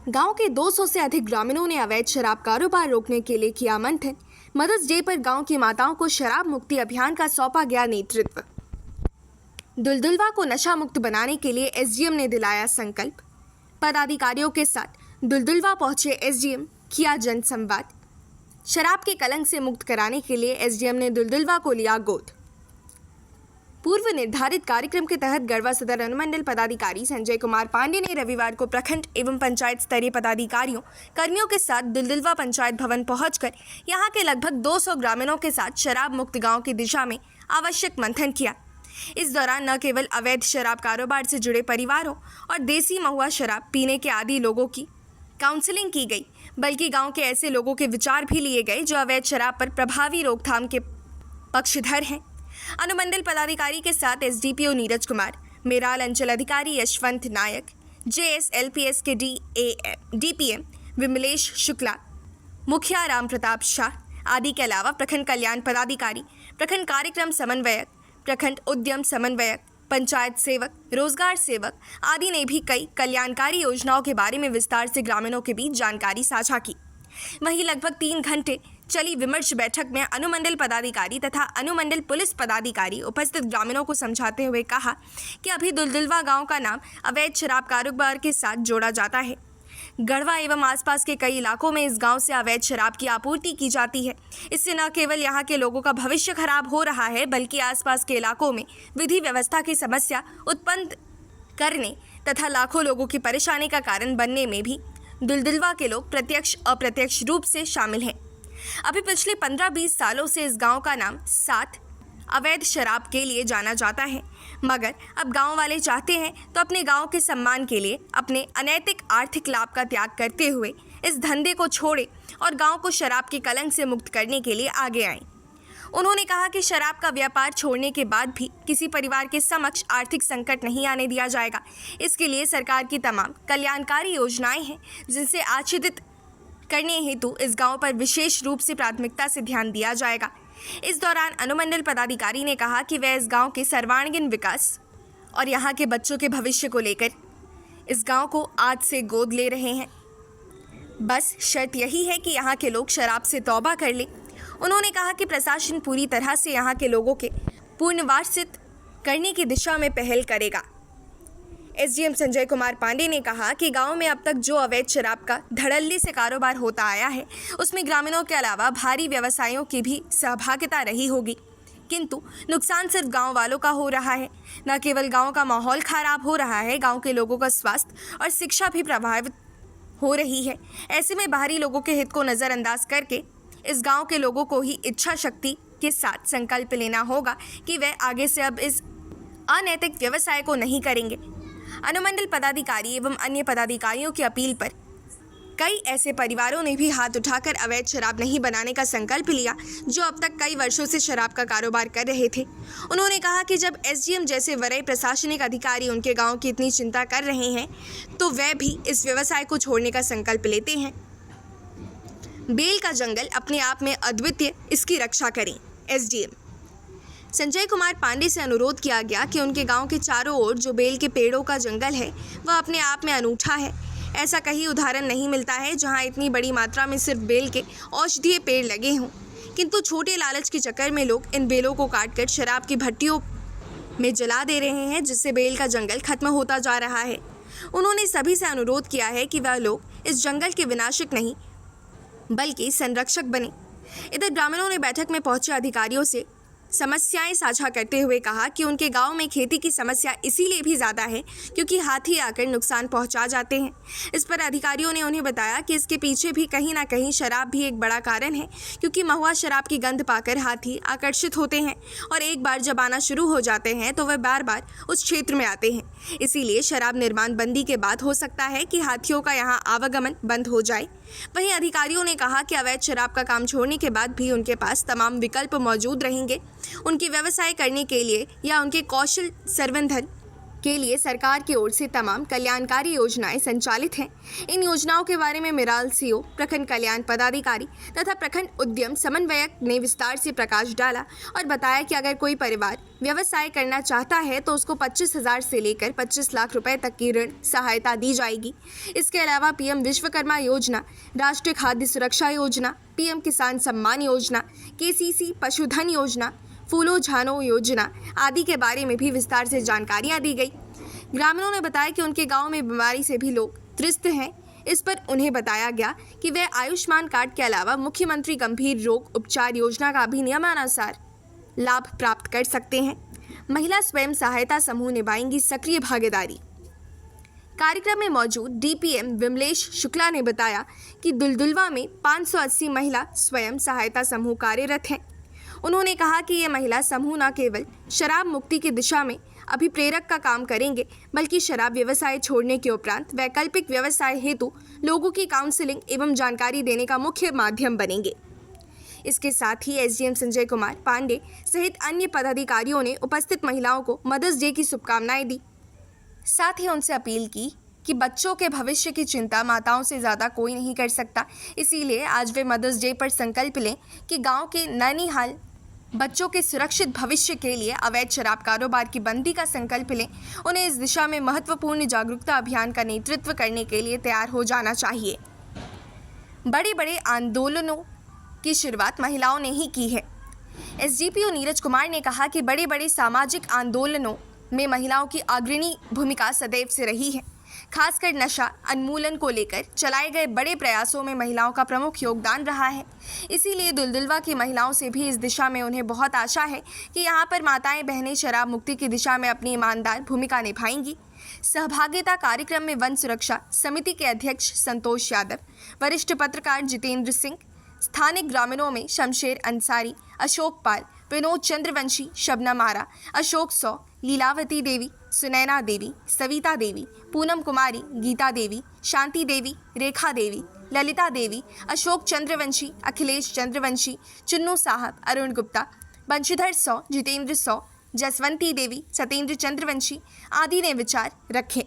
गांव के 200 से अधिक ग्रामीणों ने अवैध शराब कारोबार रोकने के लिए किया मंथन। मदर्स डे पर गांव की माताओं को शराब मुक्ति अभियान का सौंपा गया नेतृत्व। दुलदुलवा को नशा मुक्त बनाने के लिए एसडीएम ने दिलाया संकल्प। पदाधिकारियों के साथ दुलदुलवा पहुंचे एसडीएम, किया जनसंवाद। शराब के कलंक से मुक्त कराने के लिए एसडीएम ने दुलदुलवा को लिया गोद। पूर्व निर्धारित कार्यक्रम के तहत गढ़वा सदर अनुमंडल पदाधिकारी संजय कुमार पांडे ने रविवार को प्रखंड एवं पंचायत स्तरीय पदाधिकारियों कर्मियों के साथ दुलदुलवा पंचायत भवन पहुंचकर यहां के लगभग 200 ग्रामीणों के साथ शराब मुक्त गांव की दिशा में आवश्यक मंथन किया। इस दौरान न केवल अवैध शराब कारोबार से जुड़े परिवारों और देसी महुआ शराब पीने के आदी लोगों की काउंसलिंग की गई, बल्कि गाँव के ऐसे लोगों के विचार भी लिए गए जो अवैध शराब पर प्रभावी रोकथाम के पक्षधर हैं। अनुमंडल पदाधिकारी के साथ एसडीपीओ नीरज कुमार, मेराल अंचल अधिकारी यशवंत नायक, जेएसएलपीएस के डीपीएम विमलेश शुक्ला, मुखिया राम प्रताप शाह आदि के अलावा प्रखंड कल्याण पदाधिकारी, प्रखंड कार्यक्रम समन्वयक, प्रखंड उद्यम समन्वयक, पंचायत सेवक, रोजगार सेवक आदि ने भी कई कल्याणकारी योजनाओं के बारे में विस्तार से ग्रामीणों के बीच जानकारी साझा की। वहीं लगभग 3 घंटे चली विमर्श बैठक में अनुमंडल पदाधिकारी तथा अनुमंडल पुलिस पदाधिकारी उपस्थित ग्रामीणों को समझाते हुए कहा कि अभी दुलदुलवा गांव का नाम अवैध शराब कारोबार के साथ जोड़ा जाता है। गढ़वा एवं आसपास के कई इलाकों में इस गांव से अवैध शराब की आपूर्ति की जाती है। इससे न केवल यहां के लोगों का भविष्य खराब हो रहा है, बल्कि आसपास के इलाकों में विधि व्यवस्था की समस्या उत्पन्न करने तथा लाखों लोगों की परेशानी का कारण बनने में भी दुलदुलवा के लोग प्रत्यक्ष अप्रत्यक्ष रूप से शामिल हैं। अभी पिछले 15-20 सालों से इस गांव का नाम साथ अवैध शराब के लिए जाना जाता है, मगर अब गांव वाले चाहते हैं तो अपने गांव के सम्मान के लिए अपने अनैतिक आर्थिक लाभ का त्याग करते हुए इस धंधे को छोड़े और गांव को शराब के कलंक से मुक्त करने के लिए आगे आएं। उन्होंने कहा कि शराब का व्यापार छोड़ने के बाद भी किसी परिवार के समक्ष आर्थिक संकट नहीं आने दिया जाएगा। इसके लिए सरकार की तमाम कल्याणकारी योजनाएं हैं, जिनसे आच्छादित करने हेतु इस गांव पर विशेष रूप से प्राथमिकता से ध्यान दिया जाएगा। इस दौरान अनुमंडल पदाधिकारी ने कहा कि वह इस गांव के सर्वांगीण विकास और यहां के बच्चों के भविष्य को लेकर इस गांव को आज से गोद ले रहे हैं। बस शर्त यही है कि यहां के लोग शराब से तौबा कर लें। उन्होंने कहा कि प्रशासन पूरी तरह से यहां के लोगों के पुनर्वासित करने की दिशा में पहल करेगा। एसडीएम संजय कुमार पांडे ने कहा कि गांव में अब तक जो अवैध शराब का धड़ल्ले से कारोबार होता आया है, उसमें ग्रामीणों के अलावा भारी व्यवसायियों की भी सहभागिता रही होगी, किंतु नुकसान सिर्फ गांव वालों का हो रहा है। न केवल गांव का माहौल खराब हो रहा है, गांव के लोगों का स्वास्थ्य और शिक्षा भी प्रभावित हो रही है। ऐसे में बाहरी लोगों के हित को नज़रअंदाज करके इस गाँव के लोगों को ही इच्छा शक्ति के साथ संकल्प लेना होगा कि वह आगे से अब इस अनैतिक व्यवसाय को नहीं करेंगे। अनुमंडल पदाधिकारी एवं अन्य पदाधिकारियों की अपील पर कई ऐसे परिवारों ने भी हाथ उठाकर अवैध शराब नहीं बनाने का संकल्प लिया, जो अब तक कई वर्षों से शराब का कारोबार कर रहे थे। उन्होंने कहा कि जब एसडीएम जैसे वरीय प्रशासनिक अधिकारी उनके गांव की इतनी चिंता कर रहे हैं, तो वह भी इस व्यवसाय को छोड़ने का संकल्प लेते हैं। बेल का जंगल अपने आप में अद्वितीय, इसकी रक्षा करें। एसडीएम संजय कुमार पांडे से अनुरोध किया गया कि उनके गांव के चारों ओर जो बेल के पेड़ों का जंगल है, वह अपने आप में अनूठा है। ऐसा कहीं उदाहरण नहीं मिलता है जहां इतनी बड़ी मात्रा में सिर्फ बेल के औषधीय पेड़ लगे हों, किंतु छोटे लालच के चक्कर में लोग इन बेलों को काटकर शराब की भट्टियों में जला दे रहे हैं, जिससे बेल का जंगल खत्म होता जा रहा है। उन्होंने सभी से अनुरोध किया है कि वह लोग इस जंगल के विनाशक नहीं बल्कि संरक्षक बने। इधर ग्रामीणों ने बैठक में पहुंचे अधिकारियों से समस्याएं साझा करते हुए कहा कि उनके गांव में खेती की समस्या इसीलिए भी ज़्यादा है क्योंकि हाथी आकर नुकसान पहुंचा जाते हैं। इस पर अधिकारियों ने उन्हें बताया कि इसके पीछे भी कहीं ना कहीं शराब भी एक बड़ा कारण है, क्योंकि महुआ शराब की गंध पाकर हाथी आकर्षित होते हैं और एक बार जब आना शुरू हो जाते हैं तो वह बार बार उस क्षेत्र में आते हैं। इसीलिए शराब निर्माण बंदी के बाद हो सकता है कि हाथियों का यहाँ आवागमन बंद हो जाए। वहीं अधिकारियों ने कहा कि अवैध शराब का काम छोड़ने के बाद भी उनके पास तमाम विकल्प मौजूद रहेंगे। उनके व्यवसाय करने के लिए या उनके कौशल संवर्धन के लिए सरकार की ओर से तमाम कल्याणकारी योजनाएं संचालित हैं। इन योजनाओं के बारे में मिराल सीओ, प्रखंड कल्याण पदाधिकारी तथा प्रखंड उद्यम समन्वयक ने विस्तार से प्रकाश डाला और बताया कि अगर कोई परिवार व्यवसाय करना चाहता है तो उसको 25,000 से लेकर 25 लाख रुपए तक की ऋण सहायता दी जाएगी। इसके अलावा पीएम विश्वकर्मा योजना, राष्ट्रीय खाद्य सुरक्षा योजना, पीएम किसान सम्मान योजना, केसीसी पशुधन योजना, फूलो झानो योजना आदि के बारे में भी विस्तार से जानकारियां दी गई। ग्रामीणों ने बताया कि उनके गांव में बीमारी से भी लोग त्रस्त हैं। इस पर उन्हें बताया गया कि वे आयुष्मान कार्ड के अलावा मुख्यमंत्री गंभीर रोग उपचार योजना का भी नियमानुसार लाभ प्राप्त कर सकते हैं। महिला स्वयं सहायता समूह निभाएंगी सक्रिय भागीदारी। कार्यक्रम में मौजूद डीपीएम विमलेश शुक्ला ने बताया कि दुलदुलवा में 580 महिला स्वयं सहायता समूह कार्यरत हैं। उन्होंने कहा कि ये महिला समूह न केवल शराब मुक्ति की दिशा में अभिप्रेरक का काम करेंगे, बल्कि शराब व्यवसाय छोड़ने के उपरांत वैकल्पिक व्यवसाय हेतु लोगों की काउंसलिंग एवं जानकारी देने का मुख्य माध्यम बनेंगे। इसके साथ ही एसडीएम संजय कुमार पांडे सहित अन्य पदाधिकारियों ने उपस्थित महिलाओं को मदर्स डे की शुभकामनाएं दी। साथ ही उनसे अपील की कि बच्चों के भविष्य की चिंता माताओं से ज़्यादा कोई नहीं कर सकता, इसीलिए आज वे मदर्स डे पर संकल्प लें कि गांव के नैनीहाल बच्चों के सुरक्षित भविष्य के लिए अवैध शराब कारोबार की बंदी का संकल्प लें। उन्हें इस दिशा में महत्वपूर्ण जागरूकता अभियान का नेतृत्व करने के लिए तैयार हो जाना चाहिए। बड़े बड़े आंदोलनों की शुरुआत महिलाओं ने ही की है। एसडीपीओ नीरज कुमार ने कहा कि बड़े बड़े सामाजिक आंदोलनों में महिलाओं की अग्रणी भूमिका सदैव से रही है। खासकर नशा उन्मूलन को लेकर चलाए गए बड़े प्रयासों में महिलाओं का प्रमुख योगदान रहा है। इसीलिए दुलदुलवा की महिलाओं से भी इस दिशा में उन्हें बहुत आशा है कि यहाँ पर माताएं बहनें शराब मुक्ति की दिशा में अपनी ईमानदार भूमिका निभाएंगी। सहभागिता कार्यक्रम में वन सुरक्षा समिति के अध्यक्ष संतोष यादव, वरिष्ठ पत्रकार जितेंद्र सिंह, स्थानिक ग्रामीणों में शमशेर अंसारी, अशोक पाल, विनोद चंद्रवंशी, शबनम आरा, अशोक सौ, लीलावती देवी, सुनैना देवी, सविता देवी, पूनम कुमारी, गीता देवी, शांति देवी, रेखा देवी, ललिता देवी, अशोक चंद्रवंशी, अखिलेश चंद्रवंशी, चुन्नू साहब, अरुण गुप्ता, बंशीधर सौ, जितेंद्र सौ, जसवंती देवी, सत्येंद्र चंद्रवंशी आदि ने विचार रखे।